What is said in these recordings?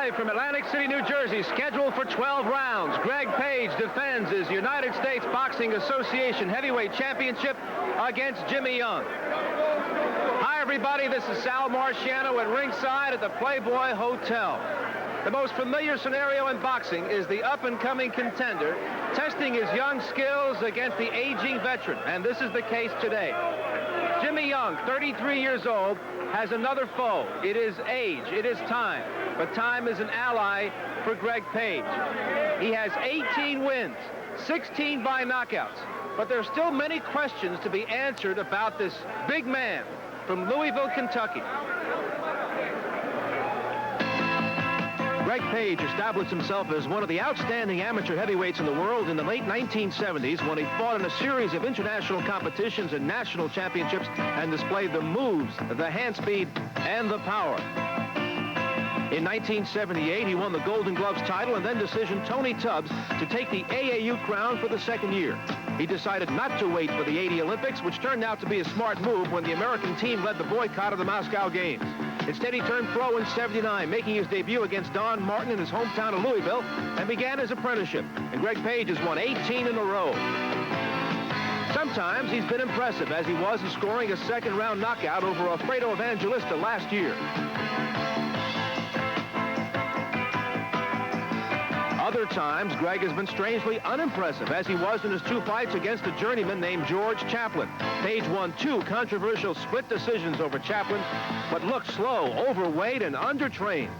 Live from Atlantic City, New Jersey, scheduled for 12 rounds. Greg Page defends his United States Boxing Association Heavyweight Championship against Jimmy Young. Hi, everybody. This is Sal Marciano at ringside at the Playboy Hotel. The most familiar scenario in boxing is the up-and-coming contender testing his young skills against the aging veteran, and this is the case today. Jimmy Young, 33 years old, has another foe. It is age. It is time. But time is an ally for Greg Page. He has 18 wins, 16 by knockouts. But there are still many questions to be answered about this big man from Louisville, Kentucky. Greg Page established himself as one of the outstanding amateur heavyweights in the world in the late 1970s when he fought in a series of international competitions and national championships and displayed the moves, the hand speed, and the power. In 1978, he won the Golden Gloves title and then decisioned Tony Tubbs to take the AAU crown for the second year. He decided not to wait for the '80 Olympics, which turned out to be a smart move when the American team led the boycott of the Moscow Games. Instead, he turned pro in '79, making his debut against Don Martin in his hometown of Louisville, and began his apprenticeship. And Greg Page has won 18 in a row. Sometimes he's been impressive, as he was in scoring a second-round knockout over Alfredo Evangelista last year. Other times, Greg has been strangely unimpressive, as he was in his two fights against a journeyman named George Chaplin. Page won two controversial split decisions over Chaplin, but looked slow, overweight, and undertrained.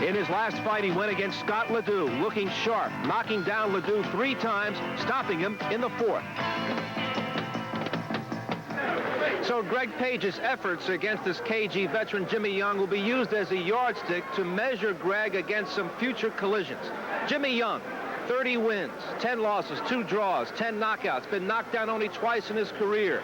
In his last fight, he went against Scott Ledoux, looking sharp, knocking down Ledoux 3 times, stopping him in the 4th. So Greg Page's efforts against this cagey veteran Jimmy Young will be used as a yardstick to measure Greg against some future collisions. Jimmy Young, 30 wins, 10 losses, 2 draws, 10 knockouts, been knocked down only twice in his career.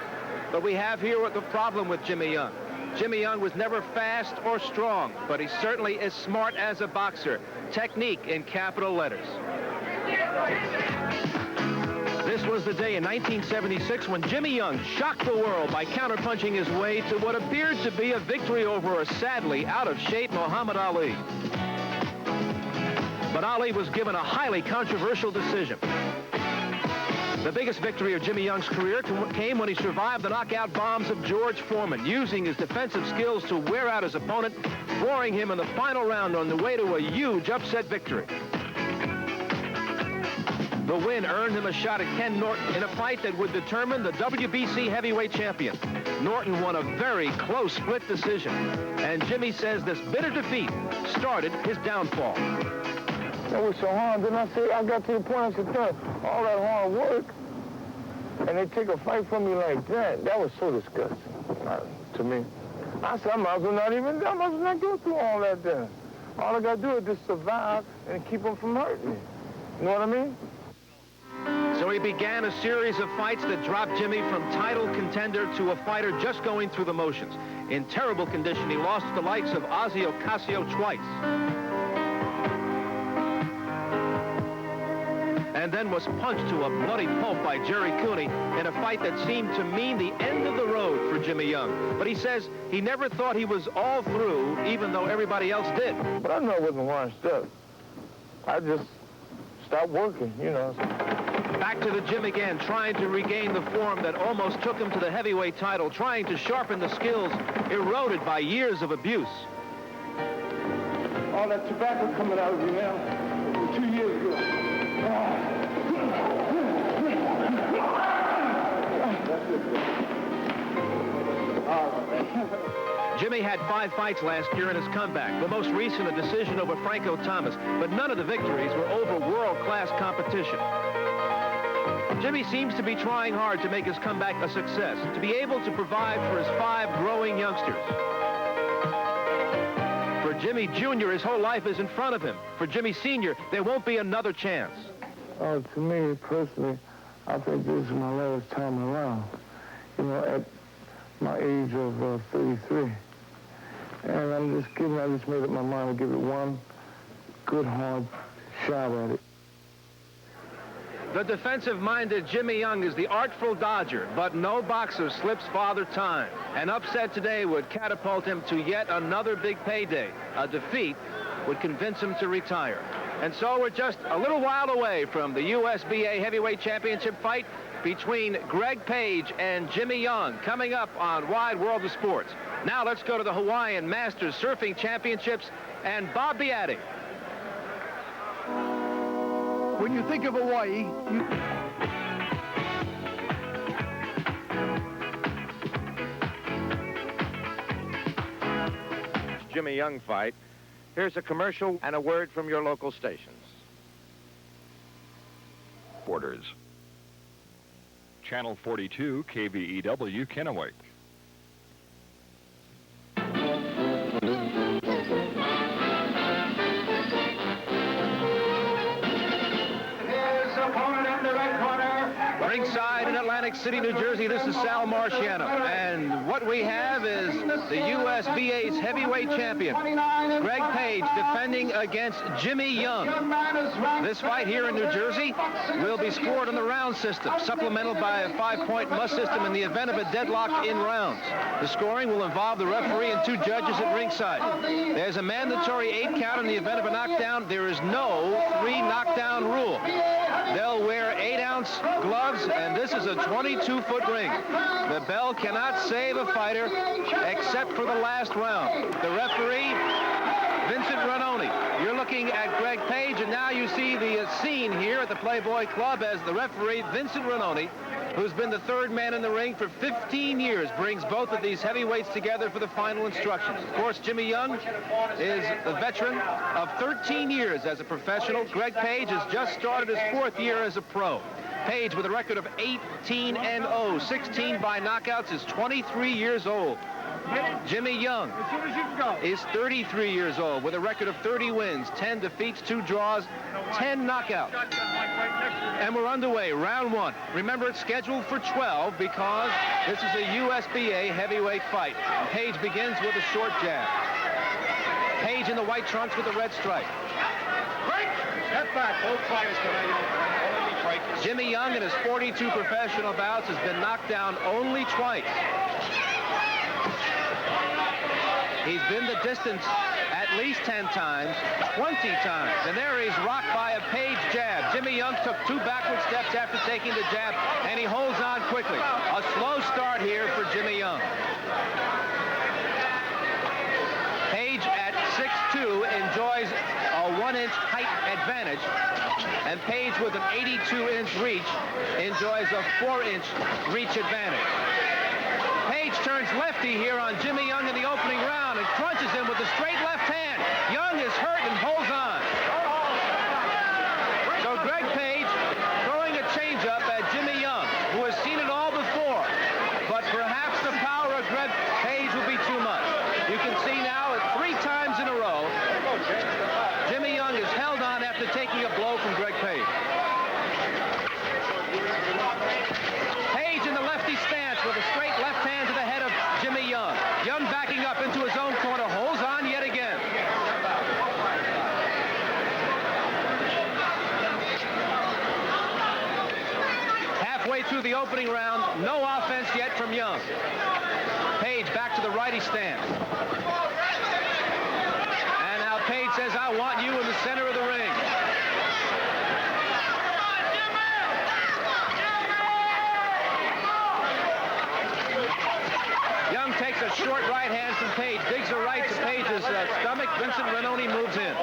But we have here the problem with Jimmy Young. Jimmy Young was never fast or strong, but he certainly is smart as a boxer. Technique in capital letters. This was the day in 1976 when Jimmy Young shocked the world by counterpunching his way to what appeared to be a victory over a sadly out-of-shape Muhammad Ali. But Ali was given a highly controversial decision. The biggest victory of Jimmy Young's career came when he survived the knockout bombs of George Foreman, using his defensive skills to wear out his opponent, flooring him in the final round on the way to a huge upset victory. The win earned him a shot at Ken Norton in a fight that would determine the WBC heavyweight champion. Norton won a very close split decision, and Jimmy says this bitter defeat started his downfall. That was so hard. Then I got to the point, I said, all that hard work, and they take a fight from me like that. That was so disgusting to me. I said, I might as well not go through all that then. All I got to do is just survive and keep them from hurting me. You know what I mean? So he began a series of fights that dropped Jimmy from title contender to a fighter just going through the motions. In terrible condition, he lost to the likes of Ozzie Ocasio twice. And then was punched to a bloody pulp by Jerry Cooney in a fight that seemed to mean the end of the road for Jimmy Young. But he says he never thought he was all through, even though everybody else did. But I know I wasn't washed up. I just stopped working, you know. Back to the gym again, trying to regain the form that almost took him to the heavyweight title, trying to sharpen the skills eroded by years of abuse. All that tobacco coming out of me now, 2 years ago. Jimmy had 5 fights last year in his comeback, the most recent a decision over Franco Thomas, but none of the victories were over world-class competition. Jimmy seems to be trying hard to make his comeback a success, to be able to provide for his 5 growing youngsters. For Jimmy Jr., his whole life is in front of him. For Jimmy Sr., there won't be another chance. Oh, to me, personally, I think this is my last time around. You know, at my age of 33. And I just made up my mind to give it one good, hard shot at it. The defensive-minded Jimmy Young is the artful dodger, but no boxer slips Father Time. An upset today would catapult him to yet another big payday. A defeat would convince him to retire. And so we're just a little while away from the USBA Heavyweight Championship fight between Greg Page and Jimmy Young, coming up on Wide World of Sports. Now let's go to the Hawaiian Masters Surfing Championships and Bob Beatty. When you think of Hawaii, Jimmy Young fight. Here's a commercial and a word from your local stations. Quarters. Channel 42, KVEW, Kennewick. Ringside in Atlantic City, New Jersey, this is Sal Marciano. And what we have is the USBA's heavyweight champion, Greg Page, defending against Jimmy Young. This fight here in New Jersey will be scored on the round system, supplemented by a 5-point must system in the event of a deadlock in rounds. The scoring will involve the referee and 2 judges at ringside. There's a mandatory 8 count in the event of a knockdown. There is no 3 knockdown rule. They'll wear 8-ounce gloves, and this is a 22-foot ring. The bell cannot save a fighter except for the last round. The referee, Vincent Ranoni. You're looking at Greg Page, and now you see the scene here at the Playboy Club as the referee, Vincent Ranoni, who's been the 3rd man in the ring for 15 years, brings both of these heavyweights together for the final instructions. Of course, Jimmy Young is a veteran of 13 years as a professional. Greg Page has just started his 4th year as a pro. Page, with a record of 18-0, 16 by knockouts, is 23 years old. Jimmy Young is 33 years old with a record of 30 wins, 10 defeats, 2 draws, 10 knockouts. And we're underway, round 1. Remember, it's scheduled for 12 because this is a USBA heavyweight fight. Page begins with a short jab. Page in the white trunks with the red stripe. Step back, both fighters tonight. Jimmy Young in his 42 professional bouts has been knocked down only twice. He's been the distance at least 10 times, 20 times. And there he's rocked by a Page jab. Jimmy Young took 2 backward steps after taking the jab, and he holds on quickly. A slow start here for Jimmy Young. Page at 6'2" enjoys a 1-inch height advantage, and Page with an 82-inch reach enjoys a 4-inch reach advantage. Page turns lefty here on Jimmy Young in the opening round and crunches him with a straight left hand. Young is hurt and holds on. So Greg Page throwing a changeup at Jimmy Young, who has seen it all before. But perhaps the power of Greg Page will be too much. You can see now 3 times in a row, Jimmy Young is held on after taking a blow from Greg Page. Page in the lefty stance with a straight left hand to the head of Jimmy Young. Young backing up into his own corner, holds on yet again. Halfway through the opening round, no offense yet from Young. Page back to the righty stance. And now Page says, I want you in the center of the ring. Young takes a short right hand from Page, digs a right to Page's stomach. Vincent Ranoni moves in.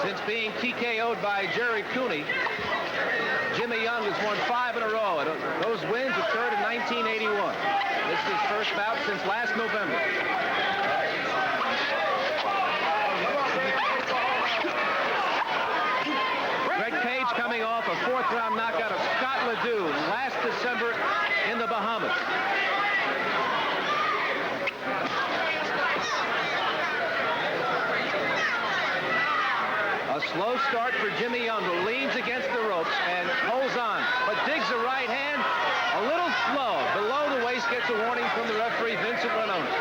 Since being TKO'd by Jerry Cooney, Jimmy Young has won 5 in a row. Those wins occurred in 1981. This is his first bout since last November. Greg Page coming off a 4th-round knockout of Scott Ledoux last December in the Bahamas. A slow start for Jimmy Young, who leans against the ropes and holds on, but digs a right hand a little slow. Below the waist, gets a warning from the referee, Vincent Ranoni.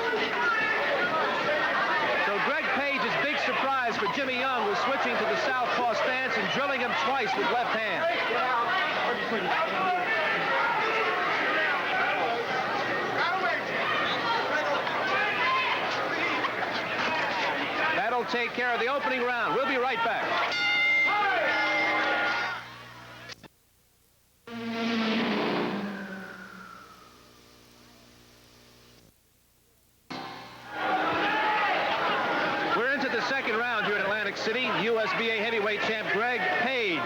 So Greg Page's big surprise for Jimmy Young was switching to the southpaw stance and drilling him twice with left hand. That'll take care of the opening round. We'll be right back. We're into the second round here in Atlantic City. USBA heavyweight champ Greg Page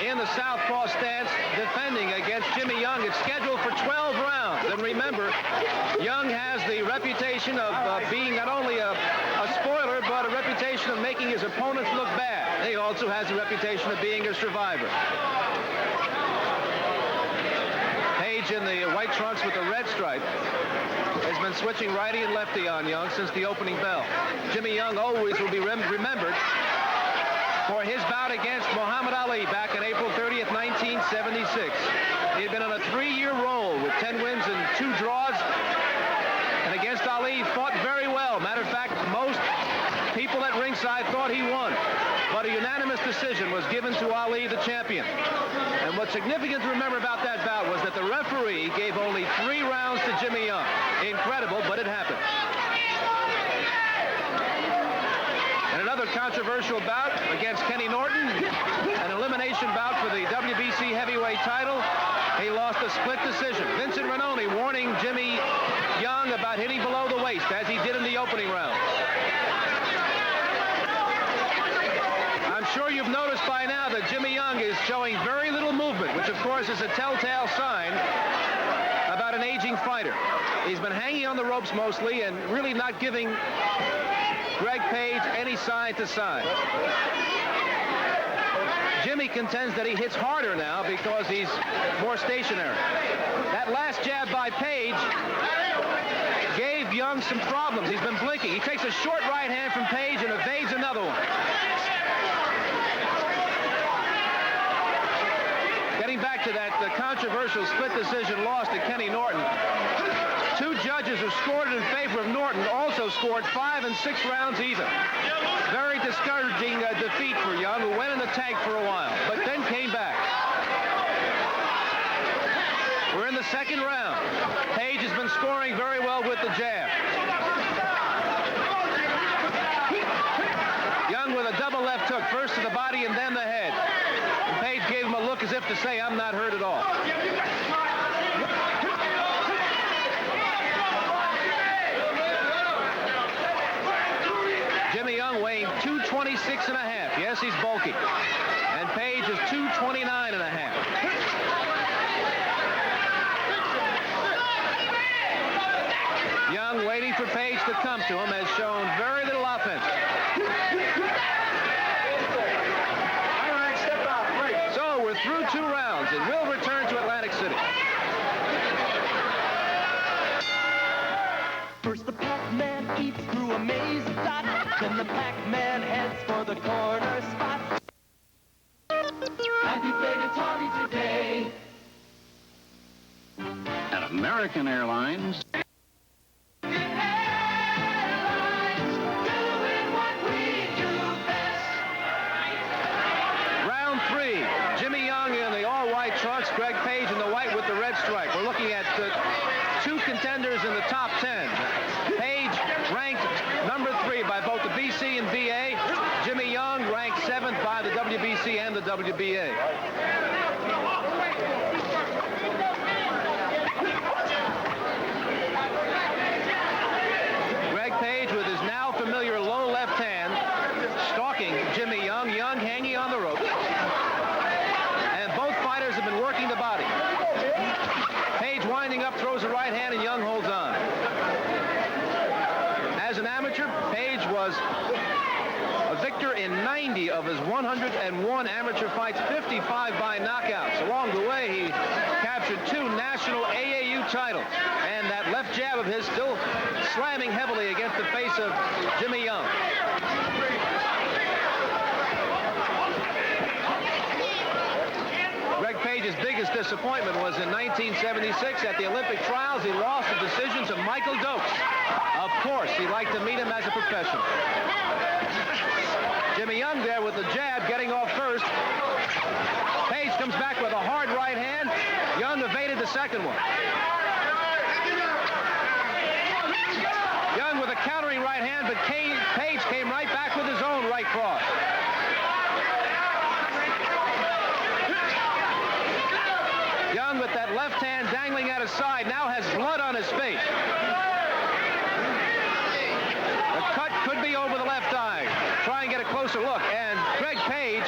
in the southpaw stance defending against Jimmy Young. It's scheduled for 12 rounds. And remember, Young has the reputation of being not only a spoiler, but a reputation of making his opponents look bad. He also has a reputation of being a survivor. Page in the white trunks with the red stripe has been switching righty and lefty on Young since the opening bell. Jimmy Young always will be remembered for his bout against Muhammad Ali back on April 30th, 1976. He had been on a 3-year roll with 10 wins and 2 draws. And against Ali, fought very well. Matter of fact, most people at ringside thought he won. But a unanimous decision was given to Ali, the champion. And what's significant to remember about that bout was that the referee gave only 3 rounds to Jimmy Young. Incredible, but it happened. And another controversial bout against Kenny Norton, an elimination bout for the WBC heavyweight title. He lost a split decision. Vincent Ranoni warning Jimmy Young about hitting below the waist, as he did in the opening round. I'm sure you've noticed by now that Jimmy Young is showing very little movement, which of course is a telltale sign about an aging fighter. He's been hanging on the ropes mostly and really not giving Greg Page any side to side. Jimmy contends that he hits harder now because he's more stationary. That last jab by Page gave Young some problems. He's been blinking. He takes a short right hand from Page and evades another one. Getting back to that controversial split decision loss to Kenny Norton. 2 judges who scored it in favor of Norton also scored 5 and 6 rounds even. Very discouraging defeat for Young, who went in the tank for a while, but then came back. We're in the second round. Page has been scoring very well with the jab. Young with a double left hook, first to the body and then the head. And Page gave him a look as if to say, I'm not hurt at all. Jimmy Young weighing 226 and a half. Yes, he's bulky. And Page is 229 and a half. Young, waiting for Page to come to him, has shown very little offense. So we're through 2 rounds, and we'll return to Atlantic City. First the Pac-Man eats through a maze of dots. Then the Pac-Man heads for the corner spot. Happy played Atari today. At American Airlines. Round 3. Jimmy Young in the all-white trunks. Greg Page in the white with the red stripe. We're looking at 2 contenders in the top 10. Page ranked number 3 by both the BC and BA. Jimmy Young ranked 7th by the WBC and the WBA. Greg Page with his now familiar low left hand stalking Jimmy Young. Young hanging on the rope. And both fighters have been working the body. Page winding up, throws a right hand, and Young holds on. As an amateur, Page was a victor in 90 of his 101 amateur fights, 55 by knockouts. Along the way, he captured 2 national AAU titles. And that left jab of his still slamming heavily against the face of Jimmy Young. Greg Page Page's biggest disappointment was in 1976 at the Olympic trials. He lost the decision to Michael Dokes. Of course, he'd like to meet him as a professional. Jimmy Young there with the jab, getting off first. Page comes back with a hard right hand. Young evaded the second one. Young with a countering right hand, but Page came right back with his own right cross. Young with that left hand dangling at his side now has blood on his face. The cut could be over the left eye. Try and get a closer look. And Greg Page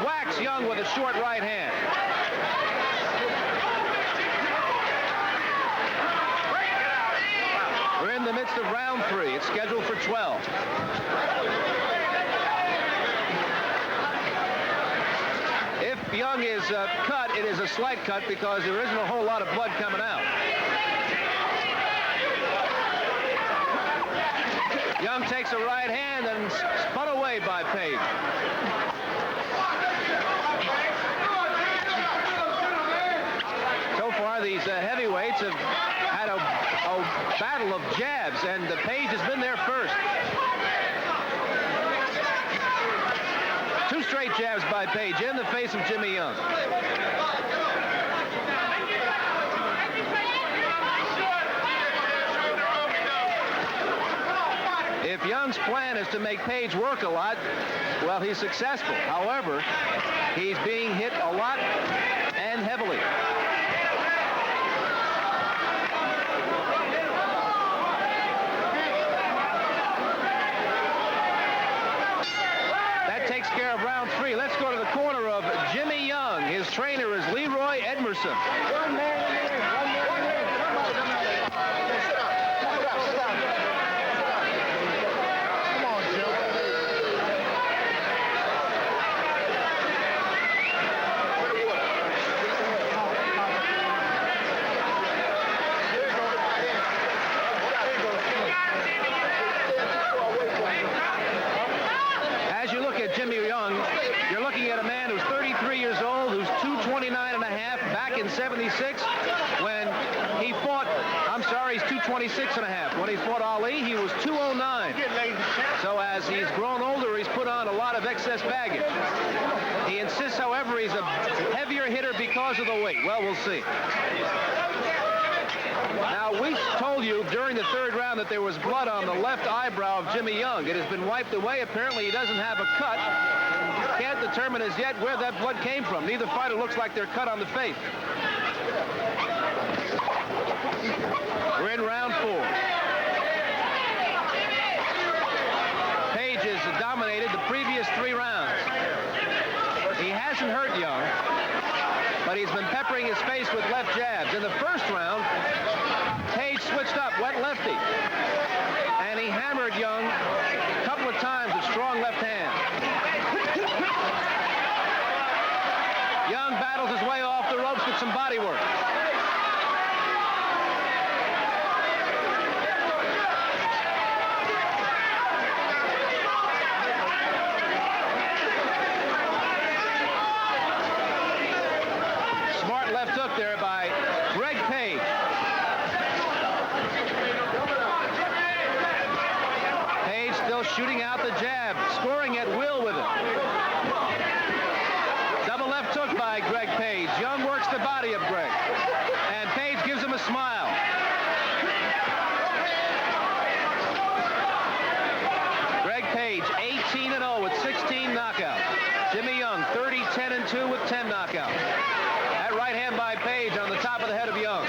whacks Young with a short right hand. We're in the midst of round 3. It's scheduled for 12. If Young is cut, it is a slight cut because there isn't a whole lot of blood coming out. Young takes a right hand and spun away by Page. So far, these heavyweights have had a battle of jabs, and Page has been there first. 2 straight jabs by Page in the face of Jimmy Young. If Young's plan is to make Page work a lot, well, he's successful. However, he's being hit a lot and heavily. Takes care of round 3. Let's go to the corner of Jimmy Young. His trainer is Leroy Edmerson. One man in there. One man in there. Come on, come on. Sit down. Sit down. Come on, Joe. As you look at Jimmy Young, you're looking at a man who's 33 years old, who's 229 and a half back in 76 when he fought, he's 226 and a half. When he fought Ali, he was 209. So as he's grown older, he's put on a lot of excess baggage. He insists, however, he's a heavier hitter because of the weight. Well, we'll see. Now, we told you during the 3rd round that there was blood on the left eyebrow of Jimmy Young. It has been wiped away. Apparently, he doesn't have a cut. Can't determine as yet where that blood came from. Neither fighter looks like they're cut on the face. We're in round 4. Page has dominated the previous 3 rounds. He hasn't hurt Young, but he's been peppering his face with left jabs. In the 1st round, Page switched up, went lefty, and he hammered Young a couple of times with strong left hand. Young battles his way off the ropes with some body work. Smart left hook there by Greg Page. Page still shooting out the jab, scoring at will with it. Double left hook by Greg Page. Young works the body of Greg, and Page gives him a smile. Greg Page, 18-0 with 16 knockouts. Jimmy Young, 30-10-2 with 10 knockouts. That right hand by Page on the top of the head of Young.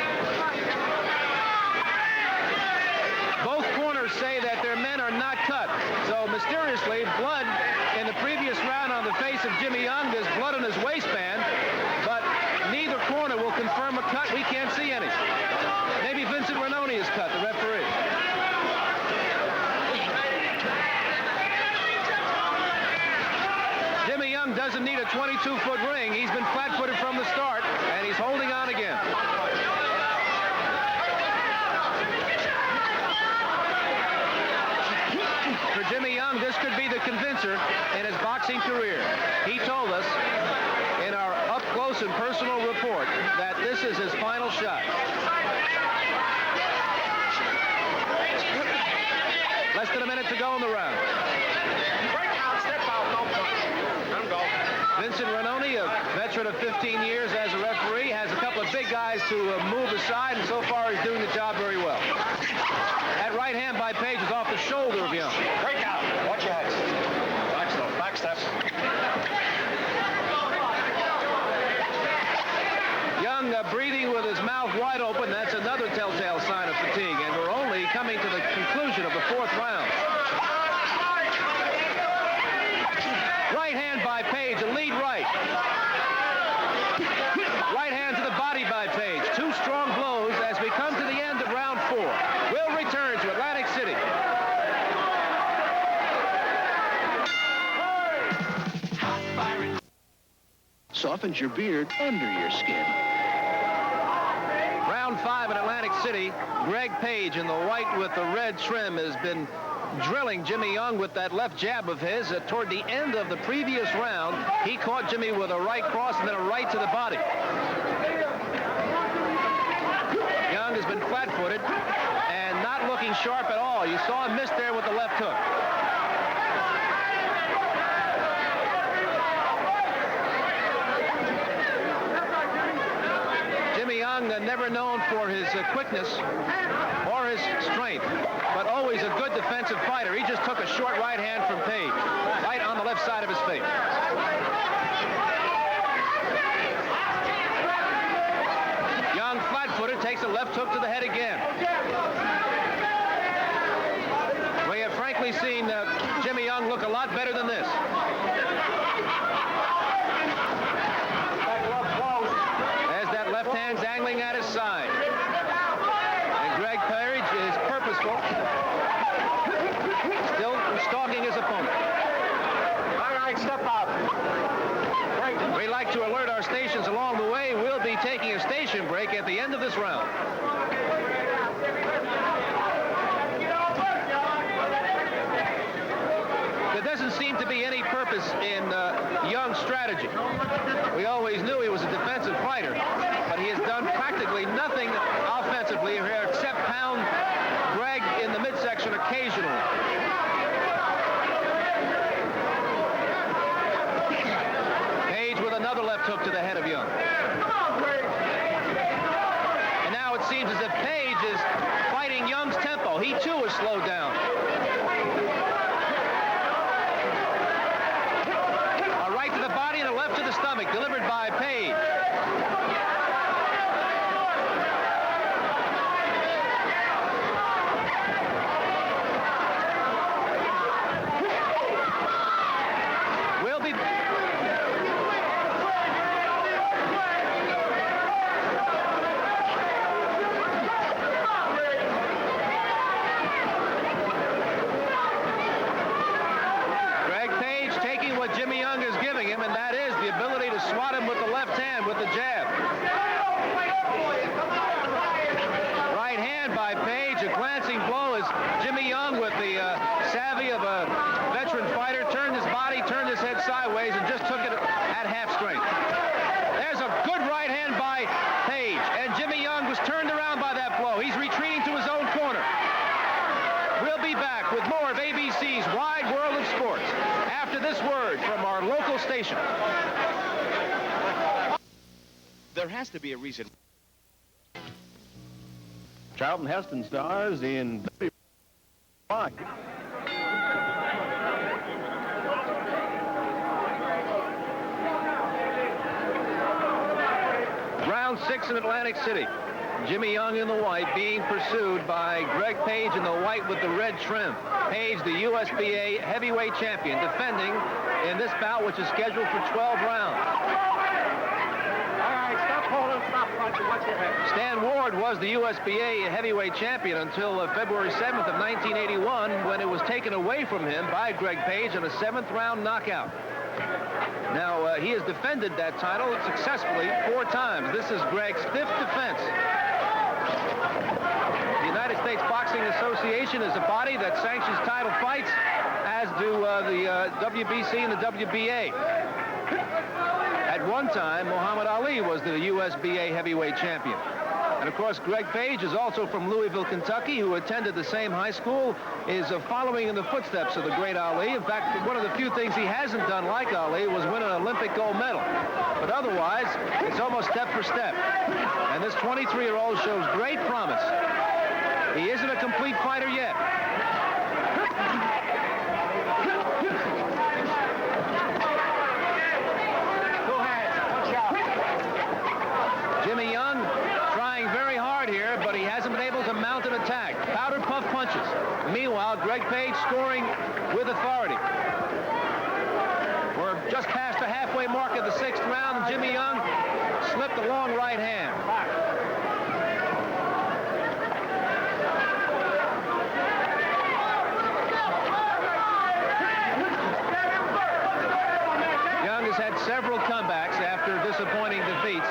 Both corners say that their men are not cut. So mysteriously, blood in the previous round on the face of Jimmy Young. There's blood on his waistband, but neither corner will confirm a cut. We can't see any. Maybe Vincent Ranoni is cut, the referee. Jimmy Young doesn't need a 22-foot ring. He's been flat-footed from the start, and he's holding on again. For Jimmy Young, this could be the convincer in his boxing career. He told us in our up-close Wilson personal report that this is his final shot. Less than a minute to go in the round. Vincent Ranoni, a veteran of 15 years as a referee, has a couple of big guys to move aside, and so far he's doing the job very well. That right hand by Page is off the shoulder of Young. Breakout. Watch your head. Back step. Young breathing with his mouth wide open. That's another telltale sign of fatigue, and we're only coming to the conclusion of the fourth round. Right hand by Page, a lead right. Right hand to the body by Page. Two strong blows as we come to the end of round 4. We'll return to Atlantic City. Softens your beard under your skin. Round 5 in Atlantic City. Greg Page in the white with the red trim has been drilling Jimmy Young with that left jab of his. Toward the end of the previous round, he caught Jimmy with a right cross and then a right to the body. Young has been flat-footed and not looking sharp at all. You saw him miss there with the left hook. Jimmy Young, never known for his quickness or his strength, but always a good defensive fighter. He just took a short right hand from Page, right on the left side of his face. Young, flat-footed, takes a left hook to the head again. We have frankly seen Jimmy Young look a lot better than this. Left hand's angling at his side. And Greg Page is purposeful. Still stalking his opponent. All right, step out. We'd like to alert our stations along the way. We'll be taking a station break at the end of this round. There doesn't seem to be any purpose in Young's strategy. We always knew he was a defensive fighter, but he has done practically nothing offensively here except pound Greg in the midsection occasionally. Page with another left hook to the head of Young. And now it seems as if Page is fighting Young's tempo. He too is slowed down. A right to the body and a left to the stomach, delivered by Page. We'll be... Greg Page taking what Jimmy Young is giving him, and that is the ability to swat him with the left hand with the jab. Right hand by Page, a glancing blow as Jimmy Young, with the savvy of a veteran fighter, turned his body, turned his head sideways, and just took it at half strength. There's a good right hand by Page, and Jimmy Young was turned around by that blow. He's retreating to his own corner. We'll be back with more of ABC's Wide World of Sports after this word from our local station. There has to be a reason. Charlton Heston stars in Why? Round 6 in Atlantic City. Jimmy Young in the white being pursued by Greg Page in the white with the red trim. Page, the USBA heavyweight champion, defending in this bout, which is scheduled for 12 rounds. All right, stop holding, stop punching. Watch your head. Stan Ward was the USBA heavyweight champion until February 7th of 1981, when it was taken away from him by Greg Page in a 7th round knockout. Now, he has defended that title successfully 4 times. This is Greg's 5th defense. The United States Boxing Association is a body that sanctions title fights, as do the WBC and the WBA. At At one time, Muhammad Ali was the USBA heavyweight champion. And of course, Greg Page is also from Louisville, Kentucky, who attended the same high school, is following in the footsteps of the great Ali. In fact, one of the few things he hasn't done like Ali was win an Olympic gold medal. But otherwise, it's almost step for step. And this 23-year-old shows great promise. He isn't a complete fighter yet. Jimmy Young trying very hard here, but he hasn't been able to mount an attack. Powder puff punches. Meanwhile, Greg Page scoring with authority. We're just past the halfway mark of the 6th round, and Jimmy Young slipped a long right hand. Young has had several comebacks after disappointing defeats.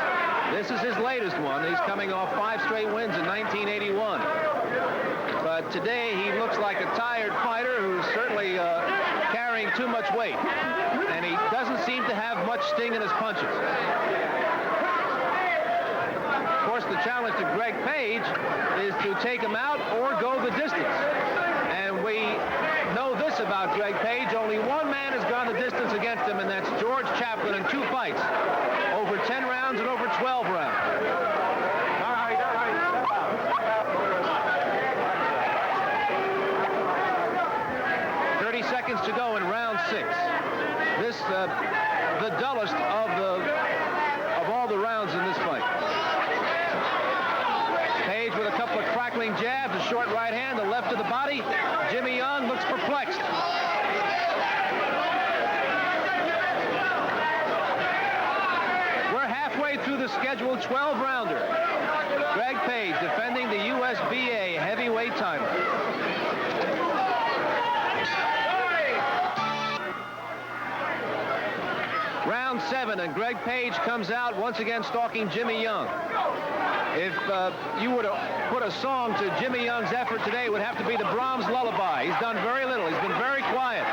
This is his latest one. He's coming off 5 straight wins in 1981. But today he looks like a tired fighter who's certainly carrying too much weight. And he doesn't seem to have much sting in his punches. Of course, the challenge to Greg Page is to take him out or go the distance. And we know this about Greg Page. Only one man has gone the distance against him, and that's George Chaplin in 2 fights. Over 10 rounds and over 12 rounds. 30 seconds to go in round 6. This, the dullest of all the rounds in this fight. Page with a couple of crackling jabs, a short right hand, the left of the body. Jimmy Young looks perplexed. We're halfway through the scheduled 12-rounder. Greg Page defending the USBA heavyweight title. Round 7, and Greg Page comes out once again stalking Jimmy Young. If you were to put a song to Jimmy Young's effort today, it would have to be the Brahms Lullaby. He's done very little. He's been very quiet.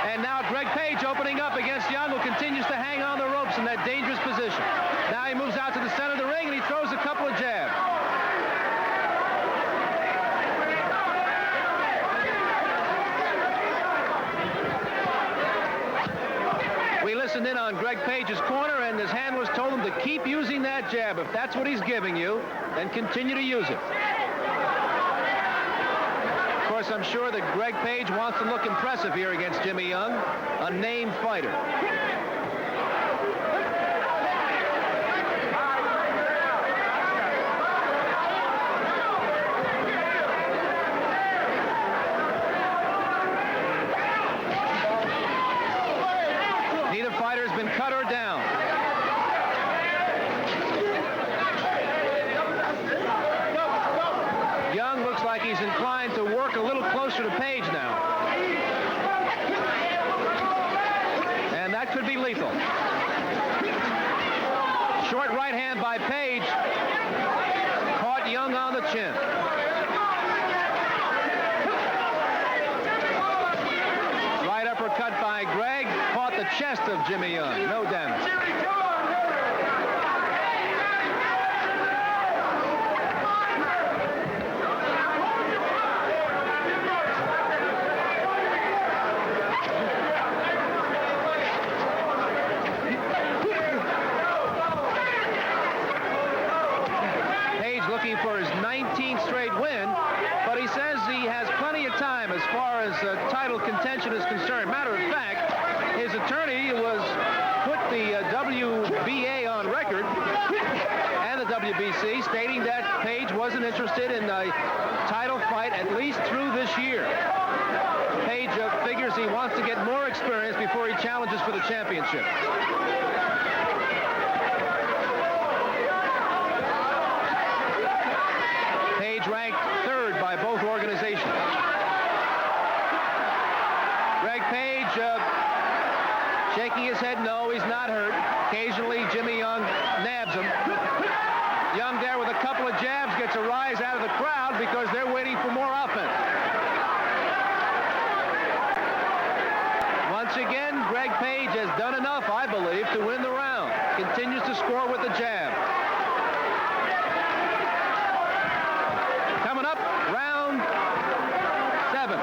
And now Greg Page opening up against Young, who continues to hang on the ropes in that dangerous position. Now he moves out to the center of the ring, and he throws a couple of jabs. We listened in on Greg Page's corner, and his handlers told him to keep using that jab. If that's what he's giving you, then continue to use it. Of course, I'm sure that Greg Page wants to look impressive here against Jimmy Young, a named fighter. Neither fighter has been cut or down. Young looks like he's inclined to work a little closer to Page now. And that could be lethal. Short right hand by Page. Caught Young on the chin. Right uppercut by Greg. Caught the chest of Jimmy Young. No damage. Looking for his 19th straight win, but he says he has plenty of time as far as title contention is concerned. Matter of fact, his attorney was put the WBA on record and the WBC, stating that Page wasn't interested in a title fight at least through this year. Page figures he wants to get more experience before he challenges for the championship. Page ranked 3rd by both organizations. Greg Page shaking his head no, he's not hurt. Occasionally Jimmy Young nabs him. Young there with a couple of jabs gets a rise out of the crowd because they're waiting for more offense. Once again, Greg Page has done enough, I believe, to win the round. continues to score with the jab. Coming up, round 7.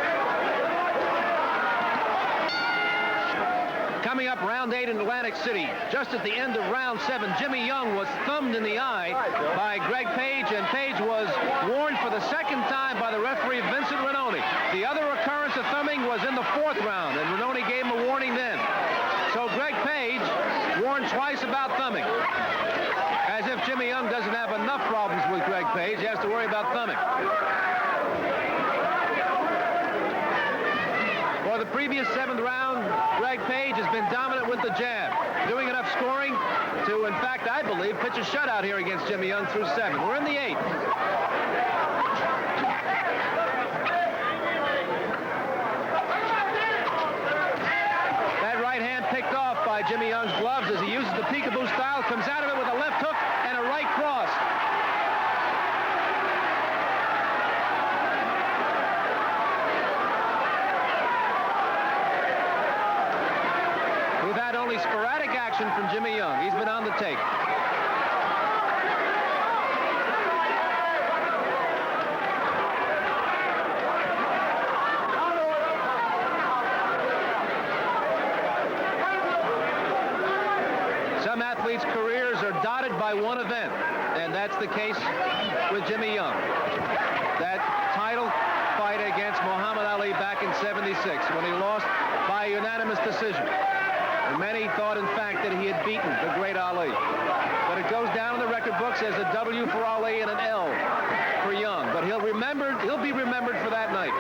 Coming up, round 8 in Atlantic City. Just at the end of round 7, Jimmy Young was thumbed in the eye by Greg Page, and Page was warned for the second time by the referee, Vincent Renoni. The other occurrence of thumbing was in the 4th round, and Renoni gave him a warning then. So Greg Page warned twice about thumbing. As if Jimmy Young doesn't have enough problems with Greg Page, he has to worry about thumbing. For the previous 7th round, Greg Page has been dominant with the jab, doing enough scoring to, in fact, I believe, pitch a shutout here against Jimmy Young through 7. We're in the 8th. That right hand picked off by Jimmy Young's gloves as he uses the peekaboo style, comes out of it with a left hook and a right cross. We've had only sporadic action from Jimmy Young. He's been on the take. Some athletes' careers are dotted by one event, and that's the case with Jimmy Young. That title fight against Muhammad Ali back in '76 when he lost by unanimous decision. And many thought, in fact, that he had beaten the great Ali. But it goes down in the record books as a W for Ali and an L for Young. But he'll be remembered for that night.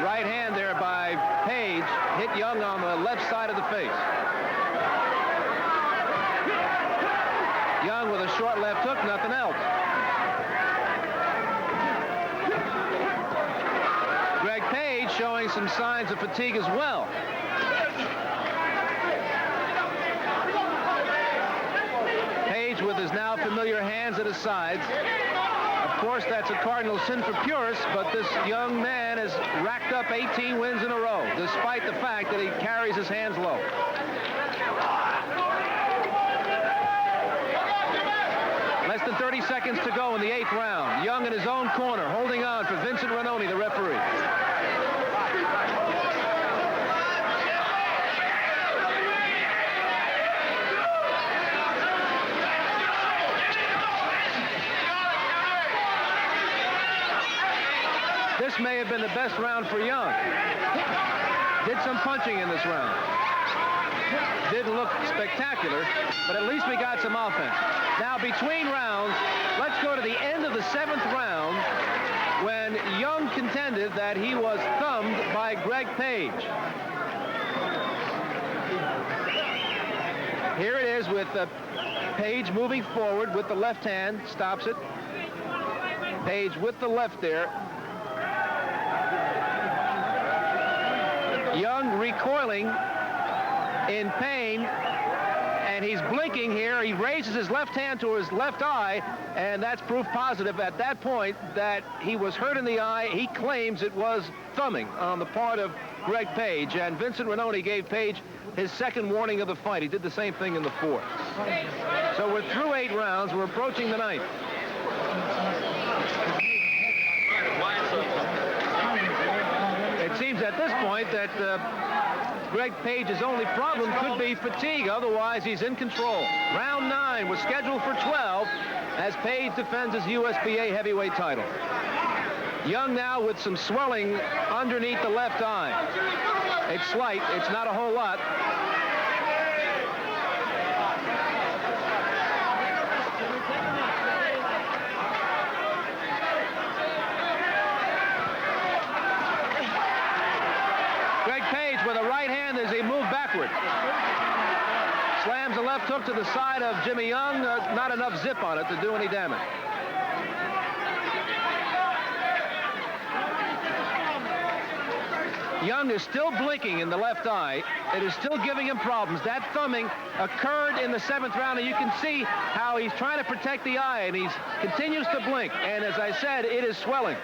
Right hand there by Page hit Young on the left side of the face. Young with a short left hook, nothing else. Greg Page showing some signs of fatigue as well. Page with his now familiar hands at his sides. Of course, that's a cardinal sin for purists, but this young man has racked up 18 wins in a row, despite the fact that he carries his hands low. Less than 30 seconds to go in the 8th round. Young in his own corner, holding on for Vincent Renoni, the referee. This may have been the best round for Young. Did some punching in this round. Didn't look spectacular, but at least we got some offense. Now, between rounds, let's go to the end of the 7th round when Young contended that he was thumbed by Greg Page. Here it is with Page moving forward with the left hand, stops it. Page with the left there. Young recoiling in pain, and he's blinking here. He raises his left hand to his left eye, and that's proof positive at that point that he was hurt in the eye. He claims it was thumbing on the part of Greg Page, and Vincent Renoni gave Page his second warning of the fight. He did the same thing in the 4th. So we're through 8 rounds. We're approaching the 9th. It seems at this point that Greg Page's only problem could be fatigue. Otherwise, he's in control. Round 9 was scheduled for 12 as Page defends his USBA heavyweight title. Young now with some swelling underneath the left eye. It's slight. It's not a whole lot. Greg Page with a right hand as he moved backward. Slams a left hook to the side of Jimmy Young. Not enough zip on it to do any damage. Young is still blinking in the left eye. It is still giving him problems. That thumbing occurred in the 7th round, and you can see how he's trying to protect the eye, and he continues to blink. And as I said, it is swelling.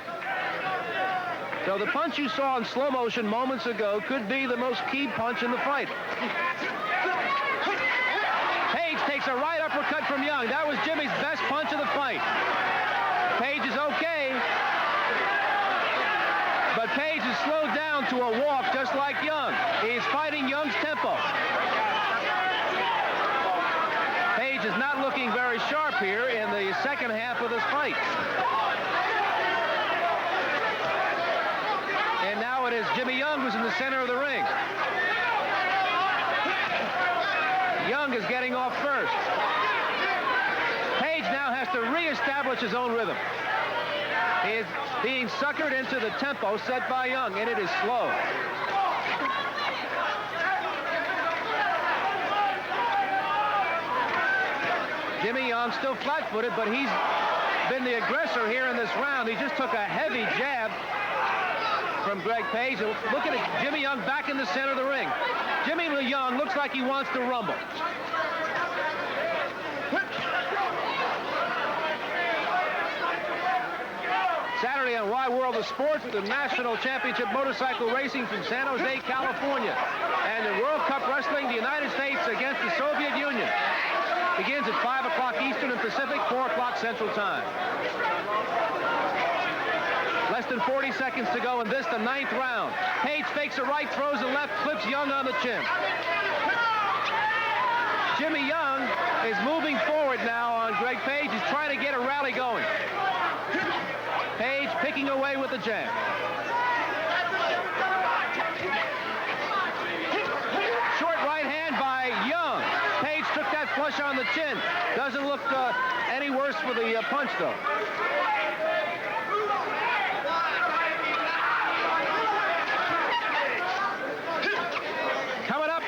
So the punch you saw in slow motion moments ago could be the most key punch in the fight. Page takes a right uppercut from Young. That was Jimmy's best punch of the fight. Page is okay, but Page is slowed down to a walk just like Young. He's fighting Young's tempo. Page is not looking very sharp here in the second half of this fight. And now it is Jimmy Young who's in the center of the ring. Young is getting off first. Page now has to reestablish his own rhythm. He is being suckered into the tempo set by Young, and it is slow. Jimmy Young still flat-footed, but he's been the aggressor here in this round. He just took a heavy jab from Greg Page. And look at it, Jimmy Young back in the center of the ring. Jimmy Young looks like he wants to rumble. Saturday on Wide World of Sports, the National Championship Motorcycle Racing from San Jose, California. And in World Cup Wrestling, the United States against the Soviet Union. Begins at 5 o'clock Eastern and Pacific, 4 o'clock Central Time. Less than 40 seconds to go in this, the 9th round. Page fakes a right, throws a left, flips Young on the chin. Jimmy Young is moving forward now on Greg Page. He's trying to get a rally going. Page picking away with the jab. Short right hand by Young. Page took that flush on the chin. Doesn't look any worse for the punch, though. Coming up,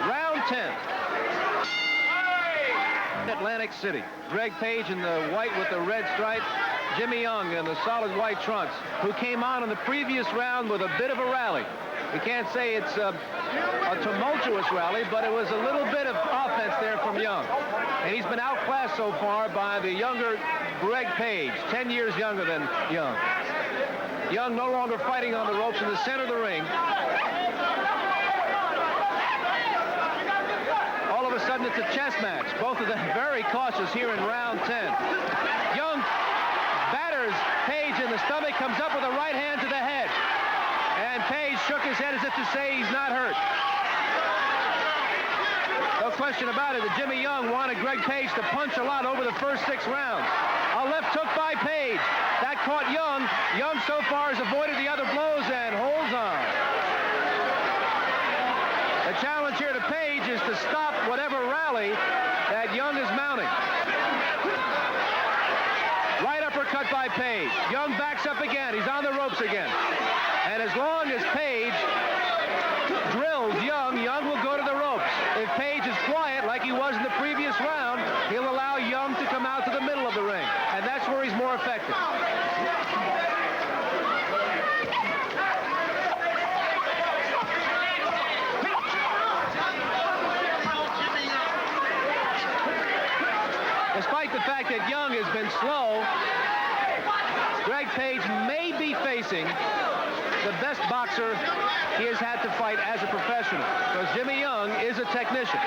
round 10. Atlantic City. Greg Page in the white with the red stripe. Jimmy Young in the solid white trunks, who came on in the previous round with a bit of a rally. We can't say it's a tumultuous rally, but it was a little bit of offense there from Young. And he's been outclassed so far by the younger Greg Page, 10 years younger than Young. Young no longer fighting on the ropes in the center of the ring. All of a sudden, it's a chess match. Both of them very cautious here in round 10. Young batters Page in the stomach, comes up with a right hand to the head. And Page shook his head as if to say he's not hurt. No question about it that Jimmy Young wanted Greg Page to punch a lot over the first 6 rounds. A left hook by Page. That caught Young. Young so far has avoided the other blows and holds on. The challenge here to Page is to stop whatever rally that Young is mounting. Right uppercut by Page. Young backs up again. He's on the ropes again. And as long as Page drills Young, Young will go to the ropes. If Page is quiet like he was in the previous round, he'll allow Young to come out to the middle of the ring. And that's where he's more effective. Despite the fact that Young has been slow, Greg Page may be facing the best boxer he has had to fight as a professional, because Jimmy Young is a technician.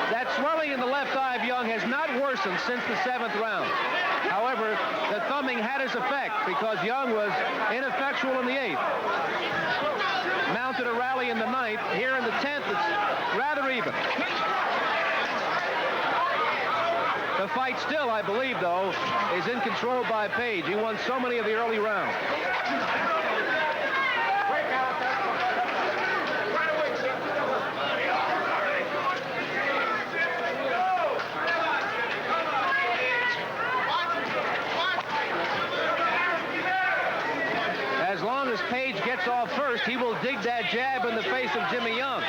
That swelling in the left eye of Young has not worsened since the 7th round. However, the thumbing had its effect because Young was ineffectual in the 8th. Mounted a rally in the 9th. Here in the 10th, it's rather even. The fight still, I believe, though, is in control by Page. He won so many of the early rounds. As long as Page gets off first, he will dig that jab in the face of Jimmy Young.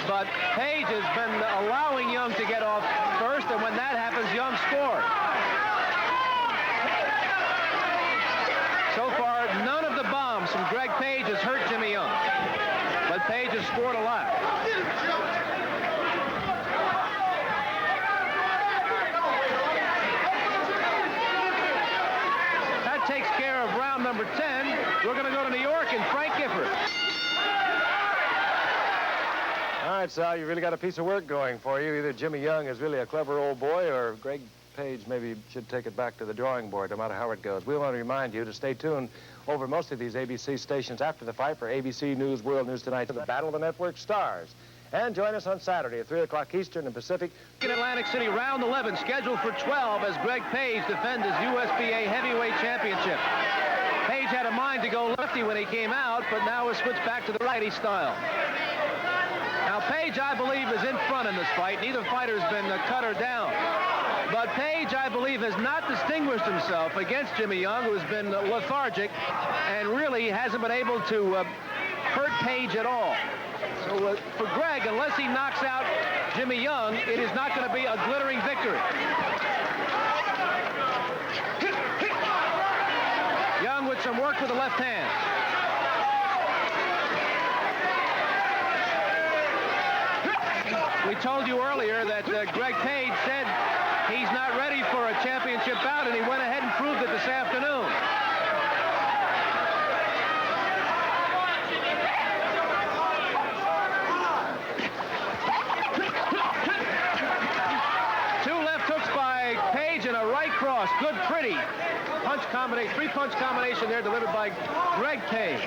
But Page has been allowing Young to get off first, and when that happens, Young scores. Greg Page has hurt Jimmy Young. But Page has scored a lot. That takes care of round number 10. We're going to go to New York and Frank Gifford. All right, Sal, you really got a piece of work going for you. Either Jimmy Young is really a clever old boy or Greg Page maybe should take it back to the drawing board, no matter how it goes. We want to remind you to stay tuned over most of these ABC stations after the fight for ABC News, World News Tonight, to the Battle of the Network Stars. And join us on Saturday at 3 o'clock Eastern and Pacific. In Atlantic City, round 11, scheduled for 12 as Greg Page defends his USBA Heavyweight Championship. Page had a mind to go lefty when he came out, but now has switched back to the righty style. Now, Page, I believe, is in front in this fight. Neither fighter's been cut or down. But Page, I believe, has not distinguished himself against Jimmy Young, who has been lethargic and really hasn't been able to hurt Page at all. So for Greg, unless he knocks out Jimmy Young, it is not going to be a glittering victory. Young with some work with the left hand. We told you earlier that Greg Page said he's not ready for a championship bout, and he went ahead and proved it this afternoon. Two left hooks by Page and a right cross. Good, pretty punch combination, three-punch combination there delivered by Greg Page.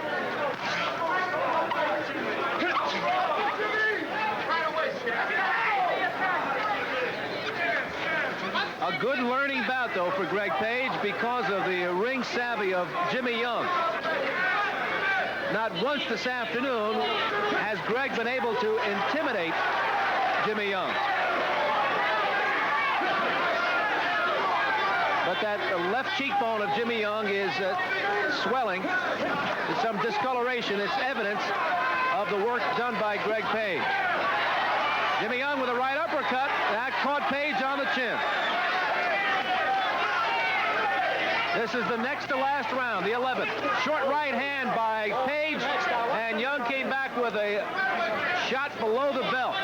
A good learning bout, though, for Greg Page because of the ring savvy of Jimmy Young. Not once this afternoon has Greg been able to intimidate Jimmy Young. But that left cheekbone of Jimmy Young is swelling. There's some discoloration. It's evidence of the work done by Greg Page. Jimmy Young with a right uppercut. That caught Page on the chin. This is the next to last round, the 11th. Short right hand by Page, and Young came back with a shot below the belt.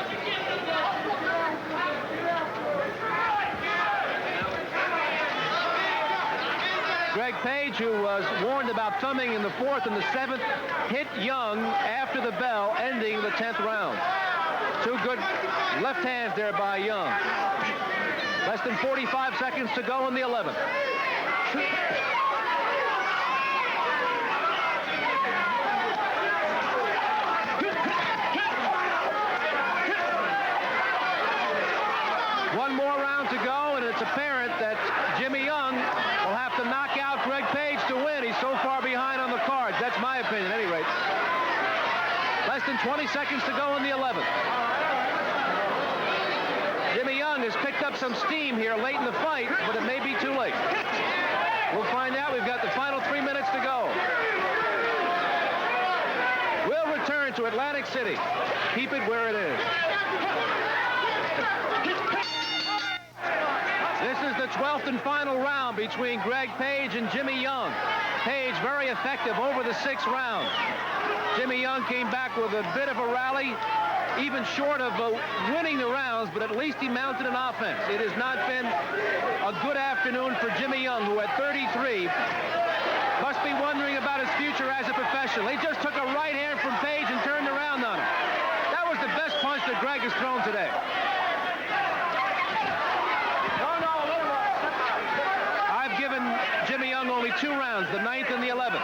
Greg Page, who was warned about thumbing in the 4th and the 7th, hit Young after the bell, ending the 10th round. Two good left hands there by Young. Less than 45 seconds to go in the 11th. One more round to go, and it's apparent that Jimmy Young will have to knock out Greg Page to win. He's so far behind on the cards. That's my opinion, at any rate. Less than 20 seconds to go in the 11th. Jimmy Young has picked up some steam here late in the fight, but it may be too late. We'll find out. We've got the final 3 minutes to go. We'll return to Atlantic City. Keep it where it is. This is the 12th and final round between Greg Page and Jimmy Young. Page very effective over the 6th round. Jimmy Young came back with a bit of a rally, even short of winning the rounds, but at least he mounted an offense. It has not been a good afternoon for Jimmy Young, who at 33 must be wondering about his future as a professional. He just took a right hand from Page and turned around on him. That was the best punch that Greg has thrown today. I've given Jimmy Young only 2 rounds, the 9th and the 11th.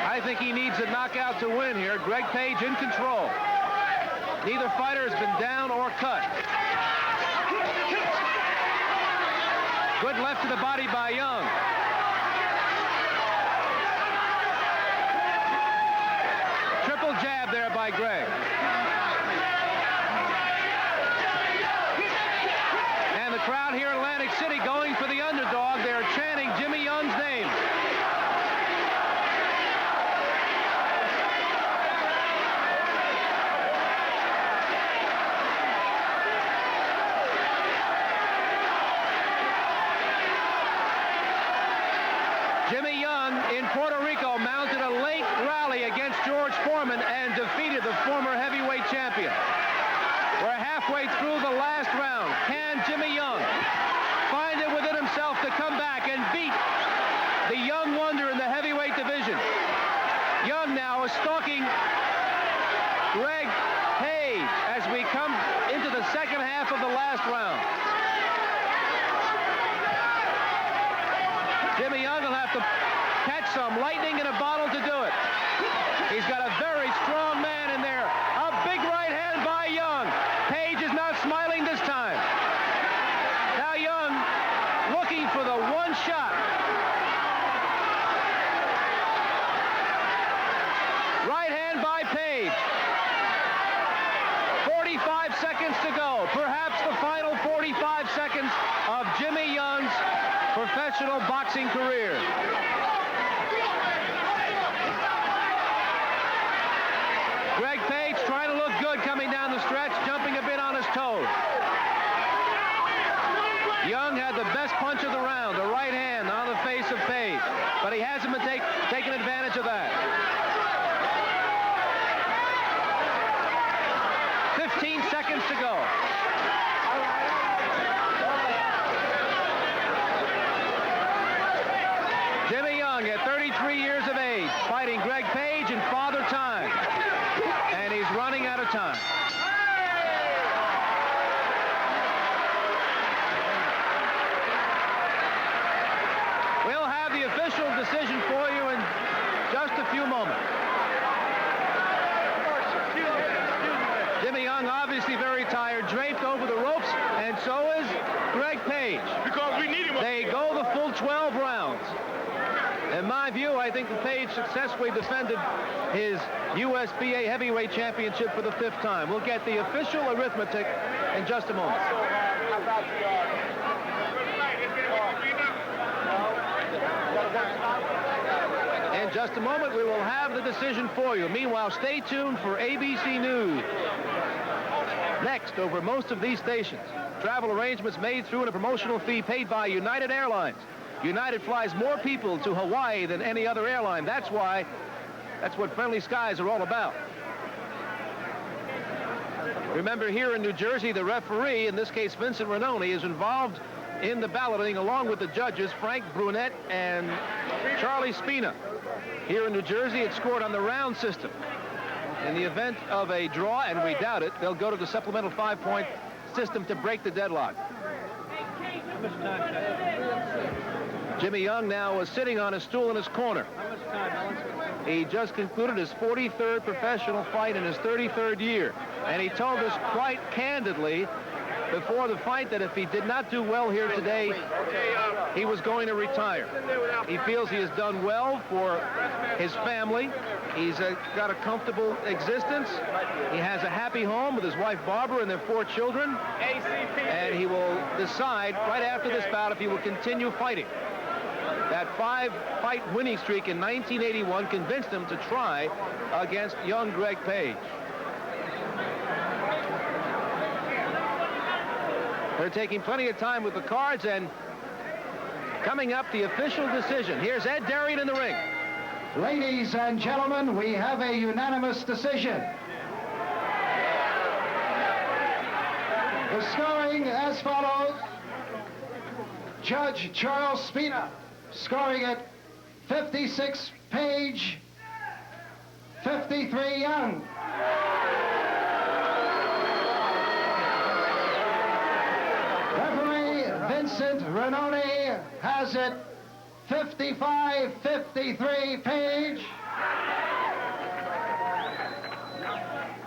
I think he needs a knockout to win here. Greg Page in control. Neither fighter has been down or cut. Good left to the body by Young. Triple jab there by Greg. And the crowd here in Atlantic City going for the underdog. They're chanting Jimmy Young's name. Young in Puerto Rico mounted a late rally against George Foreman and defeated the former heavyweight champion. We're halfway through the last round. Can Jimmy Young find it within himself to come back and beat the young wonder in the heavyweight division? Young now is stalking Greg Page as we come into the second half of the last round. Jimmy Young will have to catch some lightning in a bottle to do it. He's got a very strong man in there. A big right hand by Young. Page is not smiling this time. Now Young looking for the one shot. Right hand by Page. 45 seconds to go. Perhaps the final 45 seconds of Jimmy Young's professional boxing career. Greg Page trying to look good coming down the stretch, jumping a bit on his toes. Young had the best punch of the round, the right hand on the face of Page, but he hasn't been taking advantage of that. 15 seconds to go. Jimmy Young at 33 years of age, fighting Greg Page in Father Time. And he's running out of time. We'll have the official decision for you in just a few moments. Jimmy Young obviously very tired, draped over the ropes, and so is Greg Page. Because we need him. They go the full 12 rounds. In my view, I think that Page successfully defended his USBA heavyweight championship for the 5th time. We'll get the official arithmetic in just a moment. In just a moment, we will have the decision for you. Meanwhile, stay tuned for ABC News. Next, over most of these stations, travel arrangements made through and a promotional fee paid by United Airlines. United flies more people to Hawaii than any other airline. That's what Friendly Skies are all about. Remember, here in New Jersey, the referee, in this case Vincent Ranoni, is involved in the balloting along with the judges Frank Brunette and Charlie Spina. Here in New Jersey, it's scored on the round system. In the event of a draw, and we doubt it, they'll go to the supplemental 5-point system to break the deadlock. Jimmy Young now is sitting on a stool in his corner. He just concluded his 43rd professional fight in his 33rd year. And he told us quite candidly before the fight that if he did not do well here today, he was going to retire. He feels he has done well for his family. He's got a comfortable existence. He has a happy home with his wife Barbara and their 4 children. And he will decide right after this bout if he will continue fighting. That 5-fight winning streak in 1981 convinced him to try against young Greg Page. They're taking plenty of time with the cards, and coming up, the official decision. Here's Ed Darien in the ring. Ladies and gentlemen, we have a unanimous decision. The scoring as follows. Judge Charles Spina scoring at 56 Page, 53 Young. Referee Vincent Ranoni has it 55-53 Page.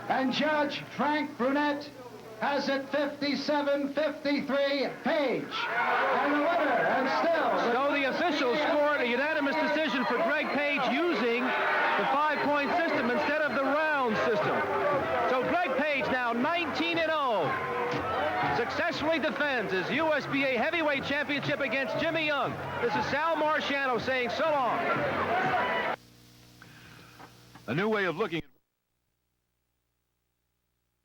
And Judge Frank Brunette has it 57-53 Page. And the winner, and still... So the officials scored a unanimous decision for Greg Page using the 5-point system instead of the round system. So Greg Page now 19-0. Successfully defends his USBA heavyweight championship against Jimmy Young. This is Sal Marciano saying so long. A new way of looking